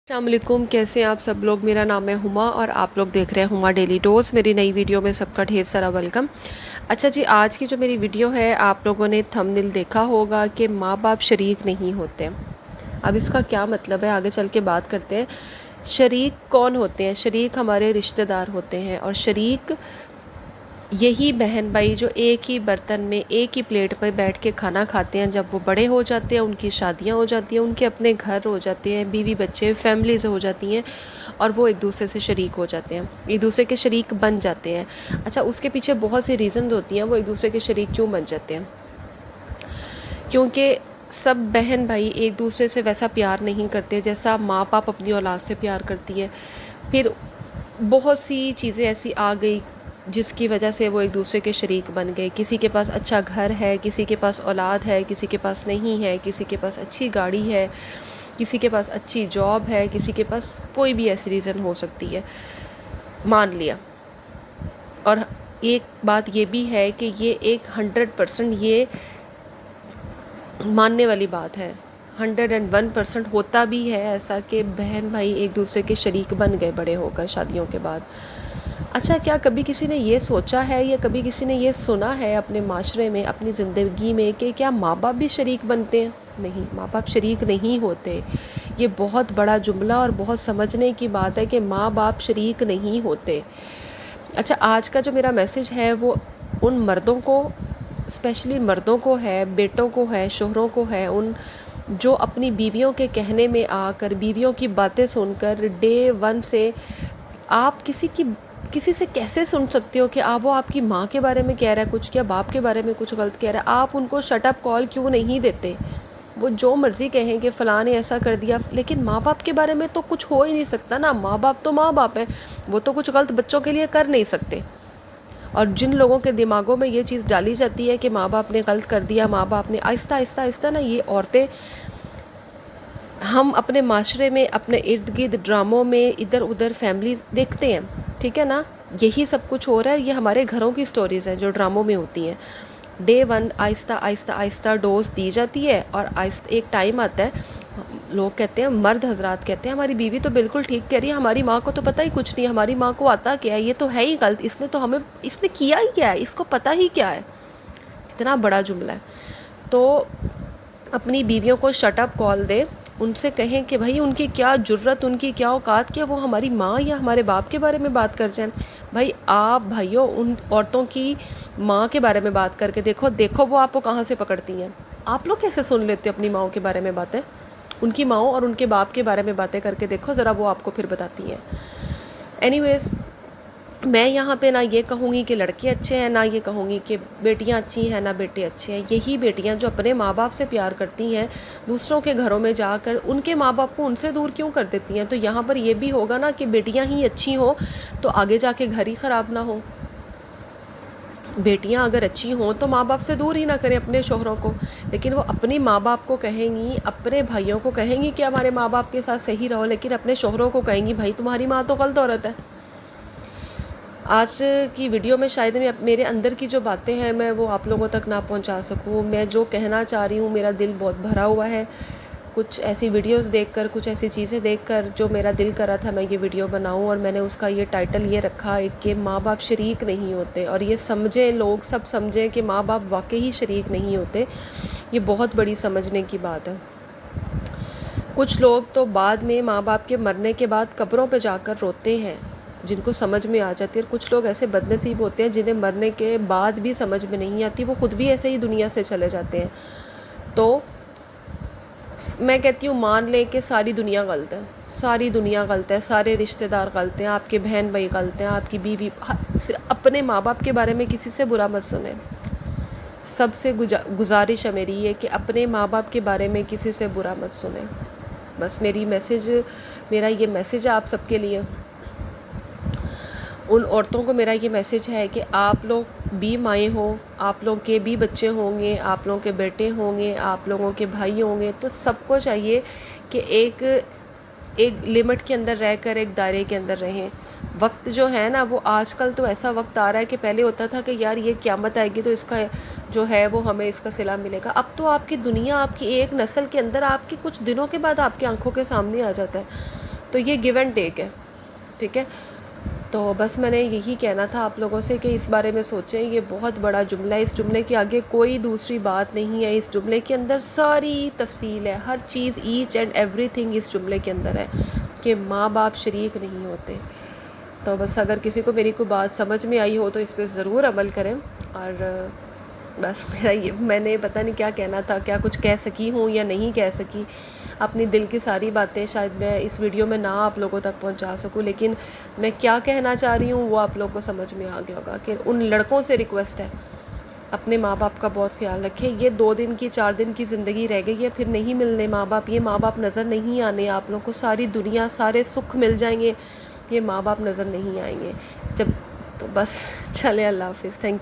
السلام علیکم، کیسے ہیں آپ سب لوگ؟ میرا نام ہے ہما اور آپ لوگ دیکھ رہے ہیں ہما ڈیلی ڈوز۔ میری نئی ویڈیو میں سب کا ڈھیر سارا ویلکم۔ اچھا جی، آج کی جو میری ویڈیو ہے آپ لوگوں نے تھمبنیل دیکھا ہوگا کہ ماں باپ شریک نہیں ہوتے۔ اب اس کا کیا مطلب ہے آگے چل کے بات کرتے ہیں۔ شریک کون ہوتے ہیں؟ شریک ہمارے رشتہ دار ہوتے ہیں، اور شریک یہی بہن بھائی جو ایک ہی برتن میں ایک ہی پلیٹ پہ بیٹھ کے کھانا کھاتے ہیں۔ جب وہ بڑے ہو جاتے ہیں، ان کی شادیاں ہو جاتی ہیں، ان کے اپنے گھر ہو جاتے ہیں، بیوی بچے فیملیز ہو جاتی ہیں، اور وہ ایک دوسرے سے شریک ہو جاتے ہیں، ایک دوسرے کے شریک بن جاتے ہیں۔ اچھا، اس کے پیچھے بہت سی ریزنز ہوتی ہیں وہ ایک دوسرے کے شریک کیوں بن جاتے ہیں۔ کیونکہ سب بہن بھائی ایک دوسرے سے ویسا پیار نہیں کرتے جیسا ماں باپ اپنی اولاد سے پیار کرتی ہے۔ پھر بہت سی چیزیں ایسی آ گئی جس کی وجہ سے وہ ایک دوسرے کے شریک بن گئے۔ کسی کے پاس اچھا گھر ہے، کسی کے پاس اولاد ہے، کسی کے پاس نہیں ہے، کسی کے پاس اچھی گاڑی ہے، کسی کے پاس اچھی جاب ہے، کسی کے پاس کوئی بھی ایسی ریزن ہو سکتی ہے، مان لیا۔ اور ایک بات یہ بھی ہے کہ یہ ایک 100% یہ ماننے والی بات ہے، 101% ہوتا بھی ہے ایسا کہ بہن بھائی ایک دوسرے کے شریک بن گئے بڑے ہو کر شادیوں کے بعد۔ اچھا، کیا کبھی کسی نے یہ سوچا ہے یا کبھی کسی نے یہ سنا ہے اپنے معاشرے میں، اپنی زندگی میں، کہ کیا ماں باپ بھی شریک بنتے ہیں؟ نہیں، ماں باپ شریک نہیں ہوتے۔ یہ بہت بڑا جملہ اور بہت سمجھنے کی بات ہے کہ ماں باپ شریک نہیں ہوتے۔ اچھا، آج کا جو میرا میسیج ہے وہ ان مردوں کو، اسپیشلی مردوں کو ہے، بیٹوں کو ہے، شوہروں کو ہے، ان جو اپنی بیویوں کے کہنے میں آ کر، بیویوں کی باتیں سن کر ڈے ون سے آپ کسی سے کیسے سن سکتے ہو کہ وہ آپ کی ماں کے بارے میں کہہ رہا ہے کچھ، یا باپ کے بارے میں کچھ غلط کہہ رہا ہے؟ آپ ان کو شٹ اپ کال کیوں نہیں دیتے؟ وہ جو مرضی کہیں کہ فلاں نے ایسا کر دیا، لیکن ماں باپ کے بارے میں تو کچھ ہو ہی نہیں سکتا نا۔ ماں باپ تو ماں باپ ہیں، وہ تو کچھ غلط بچوں کے لیے کر نہیں سکتے۔ اور جن لوگوں کے دماغوں میں یہ چیز ڈالی جاتی ہے کہ ماں باپ نے غلط کر دیا، ماں باپ نے آہستہ آہستہ آہستہ نا، یہ عورتیں، ہم اپنے معاشرے میں، اپنے ارد گرد ڈراموں میں ادھر ادھر فیملیز دیکھتے ہیں، ٹھیک ہے نا، یہی سب کچھ ہو رہا ہے۔ یہ ہمارے گھروں کی سٹوریز ہیں جو ڈراموں میں ہوتی ہیں۔ ڈے ون آہستہ آہستہ آہستہ ڈوز دی جاتی ہے، اور ایک ٹائم آتا ہے، لوگ کہتے ہیں، مرد حضرات کہتے ہیں، ہماری بیوی تو بالکل ٹھیک کہہ رہی ہے، ہماری ماں کو تو پتہ ہی کچھ نہیں، ہماری ماں کو آتا کیا ہے، یہ تو ہے ہی غلط، اس نے کیا ہی کیا ہے، اس کو پتہ ہی کیا ہے۔ اتنا بڑا جملہ ہے۔ تو اپنی بیویوں کو شٹ اپ کال دے، ان سے کہیں کہ بھائی ان کی کیا جرت، ان کی کیا اوقات کہ وہ ہماری ماں یا ہمارے باپ کے بارے میں بات کر جائیں۔ بھائی آپ بھائیوں ان عورتوں کی ماں کے بارے میں بات کر کے دیکھو وہ آپ کو کہاں سے پکڑتی ہیں۔ آپ لوگ کیسے سن لیتے اپنی ماؤں کے بارے میں باتیں؟ ان کی ماؤں اور ان کے باپ کے بارے میں باتیں کر کے دیکھو ذرا، وہ آپ کو پھر بتاتی ہیں۔ اینی ویز، میں یہاں پہ نہ یہ کہوں گی کہ لڑکے اچھے ہیں، نہ یہ کہوں گی کہ بیٹیاں اچھی ہیں، نہ بیٹے اچھے ہیں۔ یہی بیٹیاں جو اپنے ماں باپ سے پیار کرتی ہیں، دوسروں کے گھروں میں جا کر ان کے ماں باپ کو ان سے دور کیوں کر دیتی ہیں؟ تو یہاں پر یہ بھی ہوگا نا کہ بیٹیاں ہی اچھی ہوں تو آگے جا کے گھر ہی خراب نہ ہو۔ بیٹیاں اگر اچھی ہوں تو ماں باپ سے دور ہی نہ کریں اپنے شوہروں کو، لیکن وہ اپنے ماں باپ کو کہیں گی، اپنے بھائیوں کو کہیں گی کہ ہمارے ماں باپ کے ساتھ صحیح رہو، لیکن اپنے شوہروں کو کہیں گی بھائی تمہاری ماں تو غلط عورت ہے۔ آج کی ویڈیو میں شاید میرے اندر کی جو باتیں ہیں میں وہ آپ لوگوں تک نہ پہنچا سکوں۔ میں جو کہنا چاہ رہی ہوں، میرا دل بہت بھرا ہوا ہے کچھ ایسی ویڈیوز دیکھ کر، کچھ ایسی چیزیں دیکھ کر، جو میرا دل کر رہا تھا میں یہ ویڈیو بناؤں، اور میں نے اس کا یہ ٹائٹل یہ رکھا کہ ماں باپ شریک نہیں ہوتے، اور یہ سمجھیں لوگ، سب سمجھیں کہ ماں باپ واقعی شریک نہیں ہوتے۔ یہ بہت بڑی سمجھنے کی بات ہے۔ کچھ لوگ تو بعد میں ماں باپ کے مرنے کے بعد قبروں پہ جا کر روتے ہیں، جن کو سمجھ میں آ جاتی ہے، اور کچھ لوگ ایسے بد نصیب ہوتے ہیں جنہیں مرنے کے بعد بھی سمجھ میں نہیں آتی، وہ خود بھی ایسے ہی دنیا سے چلے جاتے ہیں۔ تو میں کہتی ہوں مان لیں کہ ساری دنیا غلط ہے، ساری دنیا غلط ہے، سارے رشتہ دار غلط ہیں، آپ کے بہن بھائی غلط ہیں، آپ کی بیوی، اپنے ماں باپ کے بارے میں کسی سے برا مت سنیں۔ سب سے گزارش ہے میری یہ کہ اپنے ماں باپ کے بارے میں کسی سے برا مت سنیں۔ بس میرا یہ میسیج ہے آپ سب کے لیے۔ ان عورتوں کو میرا یہ میسیج ہے کہ آپ لوگ بھی مائیں ہوں، آپ لوگ کے بھی بچے ہوں گے، آپ لوگوں کے بیٹے ہوں گے، آپ لوگوں کے بھائی ہوں گے، تو سب کو چاہیے کہ ایک لمٹ کے اندر رہ کر، ایک دائرے کے اندر رہیں۔ وقت جو ہے نا، وہ آج کل تو ایسا وقت آ رہا ہے کہ پہلے ہوتا تھا کہ یار یہ قیامت آئے گی تو اس کا جو ہے وہ ہمیں اس کا صلہ ملے گا۔ اب تو آپ کی دنیا، آپ کی ایک نسل کے اندر، آپ کی کچھ دنوں کے بعد آپ کی آنکھوں کے سامنے آ جاتا ہے۔ تو یہ گیو اینڈ ٹیک ہے، ٹھیک ہے. تو بس میں نے یہی کہنا تھا آپ لوگوں سے کہ اس بارے میں سوچیں. یہ بہت بڑا جملہ ہے، اس جملے کے آگے کوئی دوسری بات نہیں ہے. اس جملے کے اندر ساری تفصیل ہے، ہر چیز، ایچ اینڈ ایوری تھنگ اس جملے کے اندر ہے کہ ماں باپ شریک نہیں ہوتے. تو بس اگر کسی کو میری کوئی بات سمجھ میں آئی ہو تو اس پہ ضرور عمل کریں. اور بس میرا یہ، میں نے پتہ نہیں کیا کہنا تھا، کیا کچھ کہہ سکی ہوں یا نہیں کہہ سکی. اپنی دل کی ساری باتیں شاید میں اس ویڈیو میں نہ آپ لوگوں تک پہنچا سکوں، لیکن میں کیا کہنا چاہ رہی ہوں وہ آپ لوگوں کو سمجھ میں آ گیا ہوگا. کہ ان لڑکوں سے ریکویسٹ ہے اپنے ماں باپ کا بہت خیال رکھیں. یہ 2 دن کی 4 دن کی زندگی رہ گئی ہے، پھر نہیں ملنے ماں باپ. یہ ماں باپ نظر نہیں آنے آپ لوگوں کو. ساری دنیا، سارے سکھ مل جائیں گے، یہ ماں باپ نظر نہیں آئیں گے جب. تو بس چلے، اللہ حافظ، تھینک یو.